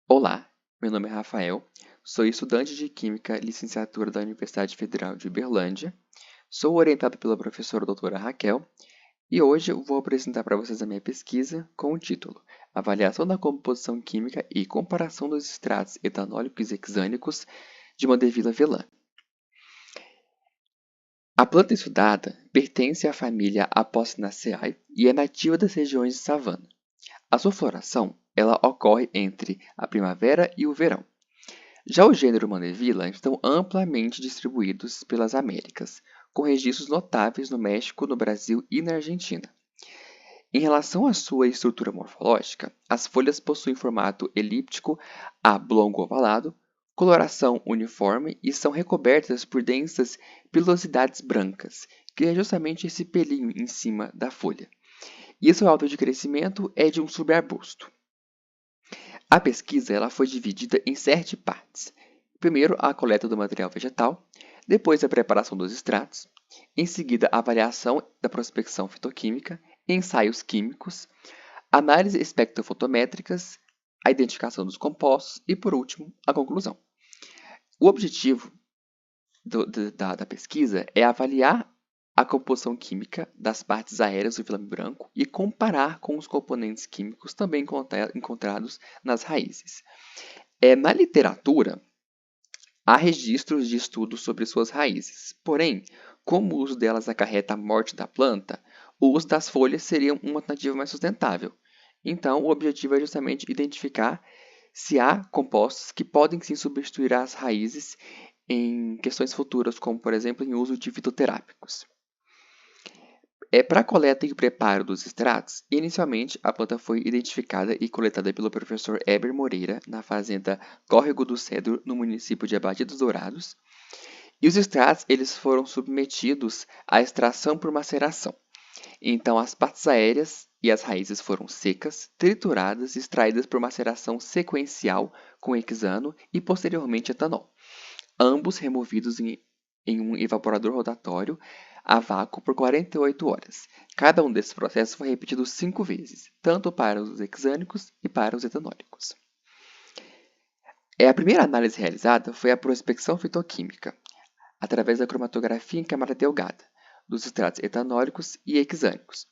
Olá, meu nome é Rafael, sou estudante de Química, licenciatura da Universidade Federal de Uberlândia, sou orientado pela professora doutora Raquel e hoje eu vou apresentar para vocês a minha pesquisa com o título Avaliação da composição química e comparação dos extratos etanólicos e hexânicos de Mandevilla velã. A planta estudada pertence à família Apocynaceae e é nativa das regiões de savana. A sua floração ela ocorre entre a primavera e o verão. Já o gênero Mandevilla estão amplamente distribuídos pelas Américas, com registros notáveis no México, no Brasil e na Argentina. Em relação à sua estrutura morfológica, as folhas possuem formato elíptico a oblongo-ovalado, coloração uniforme e são recobertas por densas pilosidades brancas, que é justamente esse pelinho em cima da folha. E seu alto de crescimento é de um subarbusto. A pesquisa ela foi dividida em 7 partes. Primeiro, a coleta do material vegetal, depois a preparação dos extratos, em seguida a avaliação da prospecção fitoquímica, ensaios químicos, análise espectrofotométricas, a identificação dos compostos e, por último, a conclusão. O objetivo da pesquisa é avaliar a composição química das partes aéreas do filame branco e comparar com os componentes químicos também encontrados nas raízes. Na literatura, há registros de estudos sobre suas raízes, porém, como o uso delas acarreta a morte da planta, o uso das folhas seria uma alternativa mais sustentável. Então, o objetivo é justamente identificar se há compostos que podem sim substituir as raízes em questões futuras, como por exemplo em uso de fitoterápicos. Para a coleta e preparo dos extratos, inicialmente a planta foi identificada e coletada pelo professor Heber Moreira na fazenda Córrego do Cedro, no município de Abadia dos Dourados, e os extratos eles foram submetidos à extração por maceração. Então, as partes aéreas e as raízes foram secas, trituradas e extraídas por maceração sequencial com hexano e posteriormente etanol, ambos removidos em um evaporador rotatório a vácuo por 48 horas. Cada um desses processos foi repetido 5 vezes, tanto para os hexânicos e para os etanólicos. A primeira análise realizada foi a prospecção fitoquímica, através da cromatografia em camada delgada, dos extratos etanólicos e hexânicos.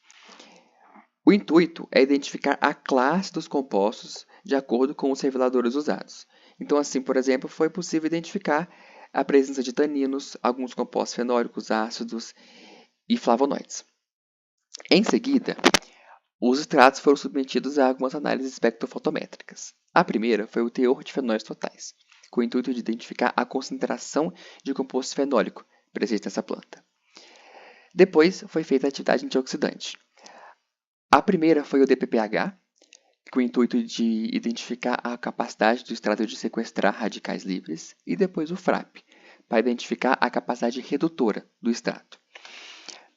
O intuito é identificar a classe dos compostos de acordo com os reveladores usados. Então, assim, por exemplo, foi possível identificar a presença de taninos, alguns compostos fenólicos, ácidos e flavonoides. Em seguida, os extratos foram submetidos a algumas análises espectrofotométricas. A primeira foi o teor de fenóis totais, com o intuito de identificar a concentração de composto fenólico presente nessa planta. Depois foi feita a atividade antioxidante. A primeira foi o DPPH, com o intuito de identificar a capacidade do extrato de sequestrar radicais livres, e depois o FRAP, para identificar a capacidade redutora do extrato.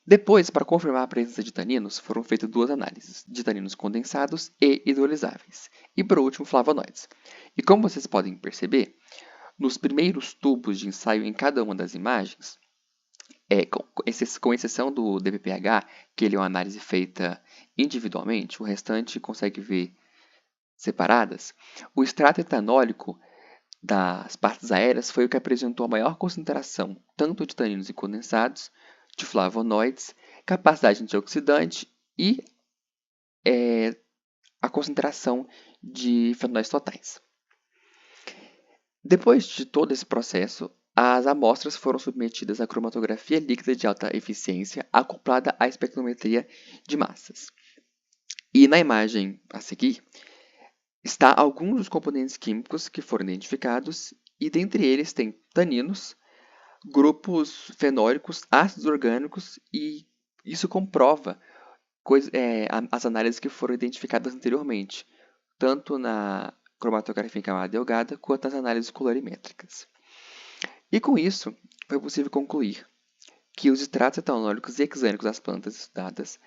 Depois, para confirmar a presença de taninos, foram feitas 2 análises, de taninos condensados e hidrolisáveis, e por último, flavonoides. E como vocês podem perceber, nos primeiros tubos de ensaio em cada uma das imagens, com exceção do DPPH, que ele é uma análise feita individualmente, o restante consegue ver separadas, o extrato etanólico das partes aéreas foi o que apresentou a maior concentração tanto de taninos e condensados, de flavonoides, capacidade antioxidante e a concentração de fenóis totais. Depois de todo esse processo, as amostras foram submetidas à cromatografia líquida de alta eficiência acoplada à espectrometria de massas. E na imagem a seguir, está alguns dos componentes químicos que foram identificados, e dentre eles tem taninos, grupos fenólicos, ácidos orgânicos, e isso comprova as análises que foram identificadas anteriormente, tanto na cromatografia em camada delgada quanto nas análises colorimétricas. E com isso, foi possível concluir que os extratos etanólicos e hexânicos das plantas estudadas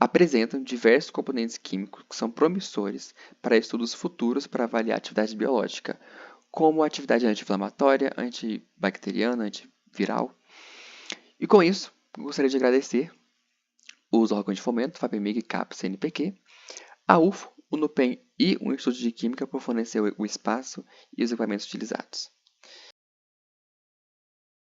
apresentam diversos componentes químicos que são promissores para estudos futuros para avaliar a atividade biológica, como a atividade anti-inflamatória, antibacteriana, antiviral. E com isso, gostaria de agradecer os órgãos de fomento, FAPEMIG, CAPES, CNPq, a UFO, O NUPEM e o Instituto de Química por fornecer o espaço e os equipamentos utilizados.